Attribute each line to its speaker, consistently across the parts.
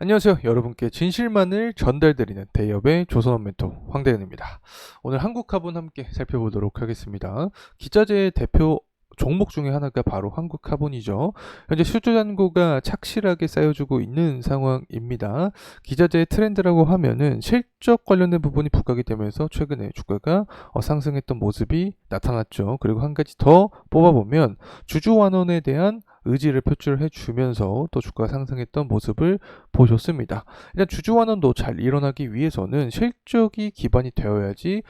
Speaker 1: 안녕하세요. 여러분께 진실만을 전달드리는 대기업의 조선업 멘토 황대현입니다. 오늘 한국화분 함께 살펴보도록 하겠습니다. 기자재의 대표 종목 중에 하나가 바로 한국화분이죠. 현재 수주 잔고가 착실하게 쌓여주고 있는 상황입니다. 기자재의 트렌드라고 하면은 실적 관련된 부분이 부각이 되면서 최근에 주가가 상승했던 모습이 나타났죠. 그리고 한 가지 더 뽑아보면 주주 환원에 대한 의지를 표출해 주면서 또 주가 상승했던 모습을 보여줬습니다. 일단 주주 환원도 잘 일어나기 위해서는 실적이 기반이 되어야지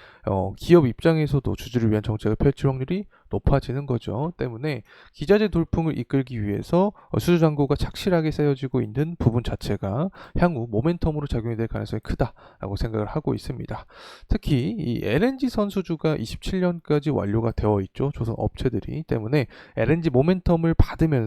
Speaker 1: 기업 입장에서도 주주를 위한 정책을 펼칠 확률이 높아지는 거죠. 때문에 기자재 돌풍을 이끌기 위해서 수주 잔고가 착실하게 쌓여지고 있는 부분 자체가 향후 모멘텀으로 작용이 될 가능성이 크다라고 생각을 하고 있습니다. 특히 이 LNG 선수주가 27년까지 완료가 되어 있죠. 조선 업체들이 때문에 LNG 모멘텀을 받으면서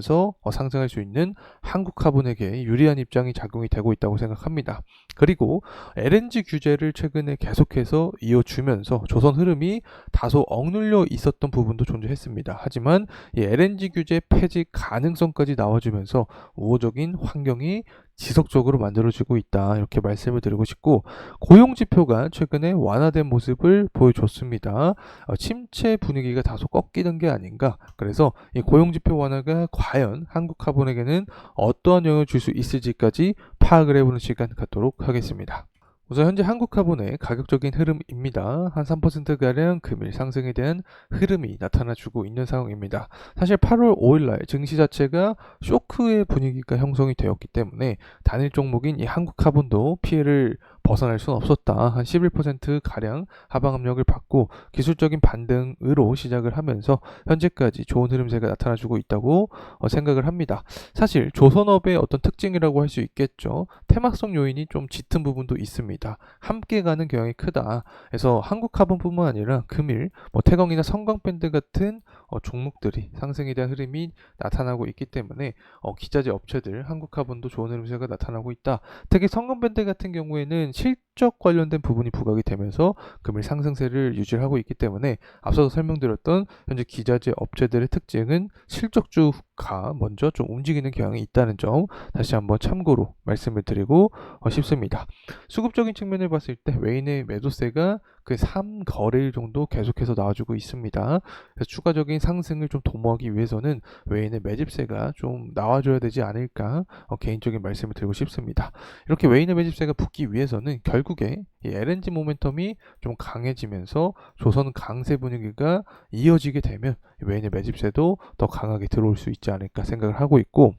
Speaker 1: 상승할 수 있는 한국화분에게 유리한 입장이 작용이 되고 있다고 생각합니다. 그리고 LNG 규제를 최근에 계속해서 이어주면서 조선 흐름이 다소 억눌려 있었던 부분도 존재했습니다. 하지만 이 LNG 규제 폐지 가능성까지 나와주면서 우호적인 환경이 지속적으로 만들어지고 있다 이렇게 말씀을 드리고 싶고, 고용 지표가 최근에 완화된 모습을 보여줬습니다. 침체 분위기가 다소 꺾이는 게 아닌가. 그래서 이 고용 지표 완화가 과연 한국화분에게는 어떠한 영향을 줄 수 있을지까지 파악을 해보는 시간 갖도록 하겠습니다. 우선 현재 한국화분의 가격적인 흐름입니다. 한 3%가량 금일 상승에 대한 흐름이 나타나주고 있는 상황입니다. 사실 8월 5일날 증시 자체가 쇼크의 분위기가 형성이 되었기 때문에 단일 종목인 이 한국화분도 피해를 벗어날 수는 없었다. 한 11%가량 하방 압력을 받고 기술적인 반등으로 시작을 하면서 현재까지 좋은 흐름세가 나타나주고 있다고 생각을 합니다. 사실 조선업의 어떤 특징이라고 할 수 있겠죠. 테마성 요인이 좀 짙은 부분도 있습니다. 함께 가는 경향이 크다. 그래서 한국화분뿐만 아니라 금일 태광이나 성광밴드 같은 종목들이 상승에 대한 흐름이 나타나고 있기 때문에 기자재 업체들 한국화분도 좋은 흐름세가 나타나고 있다. 특히 성광밴드 같은 경우에는 실적 관련된 부분이 부각이 되면서 금일 상승세를 유지하고 있기 때문에 앞서서 설명드렸던 현재 기자재 업체들의 특징은 실적주가 먼저 좀 움직이는 경향이 있다는 점 다시 한번 참고로 말씀을 드리고 싶습니다. 수급적인 측면을 봤을 때 외인의 매도세가 그 3거래일 정도 계속해서 나와주고 있습니다. 그래서 추가적인 상승을 좀 도모하기 위해서는 외인의 매집세가 좀 나와줘야 되지 않을까 개인적인 말씀을 드리고 싶습니다. 이렇게 외인의 매집세가 붙기 위해서는 결국에 이 LNG 모멘텀이 좀 강해지면서 조선 강세 분위기가 이어지게 되면 외인의 매집세도 더 강하게 들어올 수 있지 않을까 생각을 하고 있고,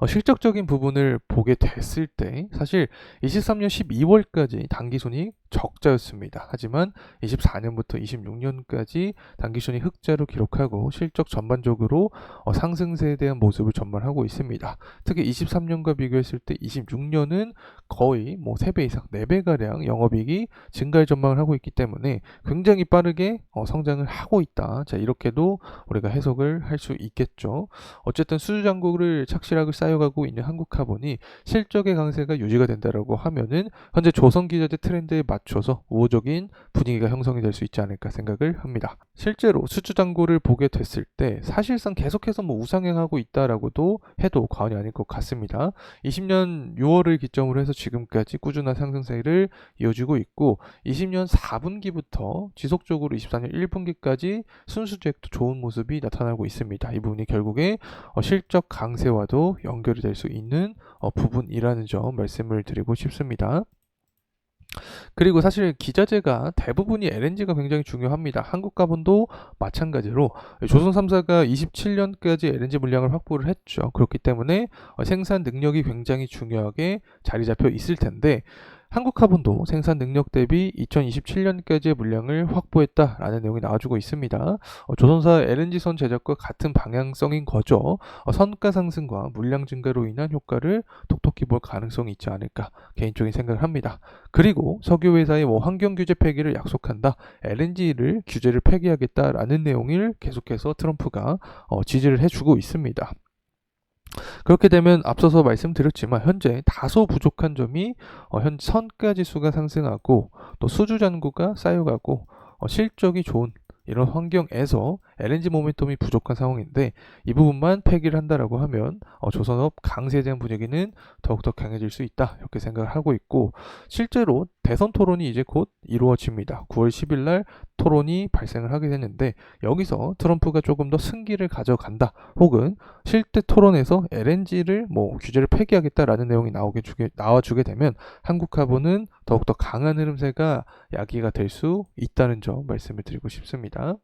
Speaker 1: 실적적인 부분을 보게 됐을 때 사실 23년 12월까지 당기순이익 적자였습니다. 하지만 24년부터 26년까지 당기순이익 흑자로 기록하고 실적 전반적으로 상승세에 대한 모습을 전망하고 있습니다. 특히 23년과 비교했을 때 26년은 거의 3배 이상, 4배가량 영업이익이 증가할 전망을 하고 있기 때문에 굉장히 빠르게 성장을 하고 있다. 자, 이렇게도 우리가 해석을 할 수 있겠죠. 어쨌든 수주 잔고를 착실하게 쌓여가고 있는 한국화분이 실적의 강세가 유지가 된다라고 하면은 현재 조선기자재 트렌드에 맞춰서 우호적인 분위기가 형성이 될 수 있지 않을까 생각을 합니다. 실제로 수주 잔고를 보게 됐을 때 사실상 계속해서 우상향하고 있다라고도 해도 과언이 아닐 것 같습니다. 20년 6월을 기점으로 해서 지금까지 꾸준한 상승세를 이어지고 있고 20년 4분기부터 지속적으로 24년 1분기까지 순수주액도 좋은 모습이 나타나고 있습니다. 이 부분이 결국에 실적 강세와도 연결이 될 수 있는 부분이라는 점 말씀을 드리고 싶습니다. 그리고 사실 기자재가 대부분이 LNG가 굉장히 중요합니다. 한국가본도 마찬가지로 조선 3사가 27년까지 LNG 물량을 확보를 했죠. 그렇기 때문에 생산 능력이 굉장히 중요하게 자리 잡혀 있을 텐데 한국화분도 생산 능력 대비 2027년까지의 물량을 확보했다라는 내용이 나와주고 있습니다. 조선사 LNG선 제작과 같은 방향성인 거죠. 선가 상승과 물량 증가로 인한 효과를 톡톡히 볼 가능성이 있지 않을까 개인적인 생각을 합니다. 그리고 석유회사의 환경 규제 폐기를 약속한다. LNG를 규제를 폐기하겠다라는 내용을 계속해서 트럼프가 지지를 해주고 있습니다. 그렇게 되면 앞서서 말씀드렸지만 현재 다소 부족한 점이 선가 지수가 상승하고 또 수주 잔고가 쌓여가고 실적이 좋은 이런 환경에서 LNG 모멘텀이 부족한 상황인데 이 부분만 폐기를 한다라고 하면 조선업 강세에 대한 분위기는 더욱더 강해질 수 있다 이렇게 생각을 하고 있고 실제로 대선 토론이 이제 곧 이루어집니다. 9월 10일 날 토론이 발생을 하게 됐는데 여기서 트럼프가 조금 더 승기를 가져간다 혹은 실제 토론에서 LNG를 규제를 폐기하겠다라는 내용이 나와주게 되면 한국화보는 더욱더 강한 흐름세가 야기가 될 수 있다는 점 말씀을 드리고 싶습니다.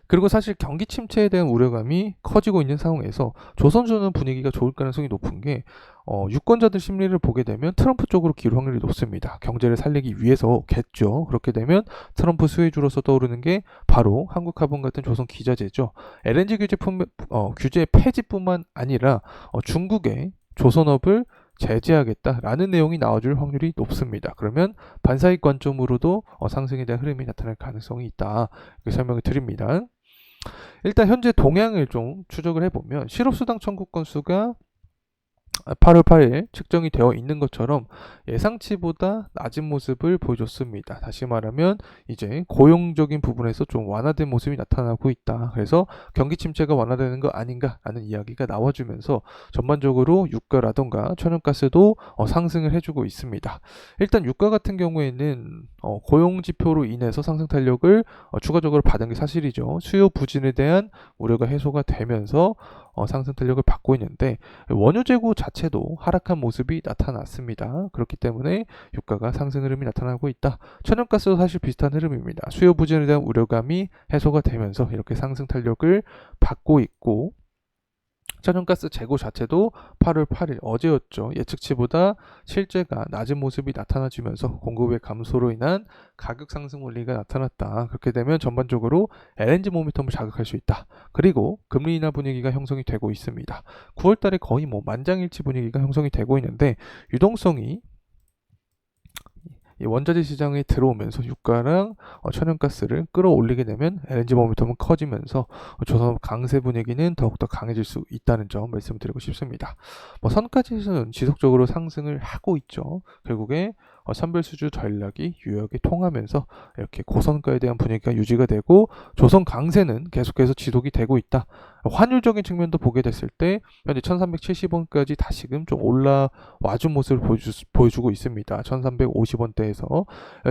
Speaker 1: 그리고 사실 경기 침체에 대한 우려감이 커지고 있는 상황에서 조선주는 분위기가 좋을 가능성이 높은 게 유권자들 심리를 보게 되면 트럼프 쪽으로 기울 확률이 높습니다. 경제를 살리기 위해서겠죠. 그렇게 되면 트럼프 수혜주로서 떠오르는 게 바로 한국화분 같은 조선 기자재죠. LNG 규제 폐지뿐만 아니라 중국의 조선업을 제재하겠다라는 내용이 나와줄 확률이 높습니다. 그러면 반사익 관점으로도 상승에 대한 흐름이 나타날 가능성이 있다. 이렇게 설명을 드립니다. 일단 현재 동향을 좀 추적을 해보면 실업수당 청구 건수가 8월 8일 측정이 되어 있는 것처럼 예상치보다 낮은 모습을 보여줬습니다. 다시 말하면 이제 고용적인 부분에서 좀 완화된 모습이 나타나고 있다. 그래서 경기 침체가 완화되는 거 아닌가라는 이야기가 나와주면서 전반적으로 유가라던가 천연가스도 상승을 해주고 있습니다. 일단 유가 같은 경우에는 고용 지표로 인해서 상승 탄력을 추가적으로 받은 게 사실이죠. 수요 부진에 대한 우려가 해소가 되면서 상승 탄력을 받고 있는데 원유 재고 자체도 하락한 모습이 나타났습니다. 그렇기 때문에 유가가 상승 흐름이 나타나고 있다. 천연가스도 사실 비슷한 흐름입니다. 수요 부진에 대한 우려감이 해소가 되면서 이렇게 상승 탄력을 받고 있고 천연가스 재고 자체도 8월 8일 어제였죠. 예측치보다 실제가 낮은 모습이 나타나주면서 공급의 감소로 인한 가격 상승 원리가 나타났다. 그렇게 되면 전반적으로 LNG 모멘텀을 자극할 수 있다. 그리고 금리 인하 분위기가 형성이 되고 있습니다. 9월 달에 거의 만장일치 분위기가 형성이 되고 있는데 유동성이 이 원자재 시장에 들어오면서 유가랑 천연가스를 끌어올리게 되면 LNG 모멘텀은 커지면서 조선업 강세 분위기는 더욱더 강해질 수 있다는 점 말씀드리고 싶습니다. 선가지수는 지속적으로 상승을 하고 있죠. 결국에 선별수주 전략이 유효하게 통하면서 이렇게 고선가에 대한 분위기가 유지가 되고 조선 강세는 계속해서 지속이 되고 있다. 환율적인 측면도 보게 됐을 때 현재 1370원까지 다시금 좀 올라와준 모습을 보여주고 있습니다. 1350원대에서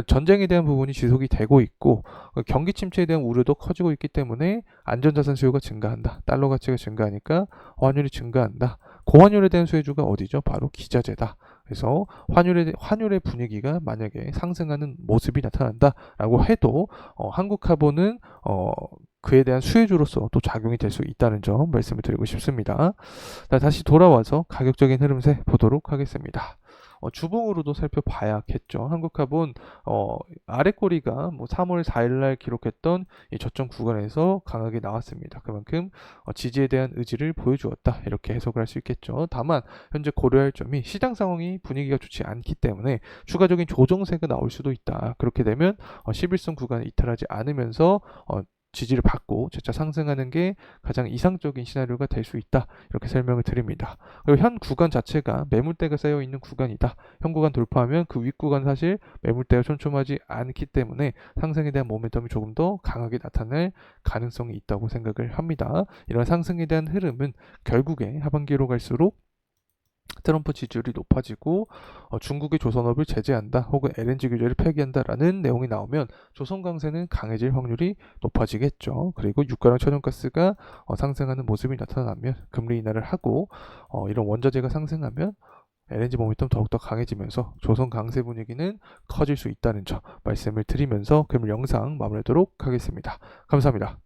Speaker 1: 전쟁에 대한 부분이 지속이 되고 있고 경기 침체에 대한 우려도 커지고 있기 때문에 안전자산 수요가 증가한다. 달러 가치가 증가하니까 환율이 증가한다. 고환율에 대한 수혜주가 어디죠? 바로 기자재다. 그래서 환율의 분위기가 만약에 상승하는 모습이 나타난다라고 해도 한국화보는 그에 대한 수혜주로서 또 작용이 될 수 있다는 점 말씀을 드리고 싶습니다. 다시 돌아와서 가격적인 흐름세 보도록 하겠습니다. 주봉으로도 살펴봐야겠죠. 한국화본 아래꼬리가 3월 4일날 기록했던 이 저점 구간에서 강하게 나왔습니다. 그만큼 지지에 대한 의지를 보여주었다 이렇게 해석을 할 수 있겠죠. 다만 현재 고려할 점이 시장 상황이 분위기가 좋지 않기 때문에 추가적인 조정세가 나올 수도 있다. 그렇게 되면 11선 구간을 이탈하지 않으면서 지지를 받고 재차 상승하는 게 가장 이상적인 시나리오가 될 수 있다. 이렇게 설명을 드립니다. 그리고 현 구간 자체가 매물대가 쌓여 있는 구간이다. 현 구간 돌파하면 그 윗구간 사실 매물대가 촘촘하지 않기 때문에 상승에 대한 모멘텀이 조금 더 강하게 나타날 가능성이 있다고 생각을 합니다. 이런 상승에 대한 흐름은 결국에 하반기로 갈수록 트럼프 지지율이 높아지고 중국의 조선업을 제재한다 혹은 LNG 규제를 폐기한다라는 내용이 나오면 조선 강세는 강해질 확률이 높아지겠죠. 그리고 유가랑 천연가스가 상승하는 모습이 나타나면 금리 인하를 하고 이런 원자재가 상승하면 LNG 모멘텀 더욱더 강해지면서 조선 강세 분위기는 커질 수 있다는 점 말씀을 드리면서 금일 영상 마무리하도록 하겠습니다. 감사합니다.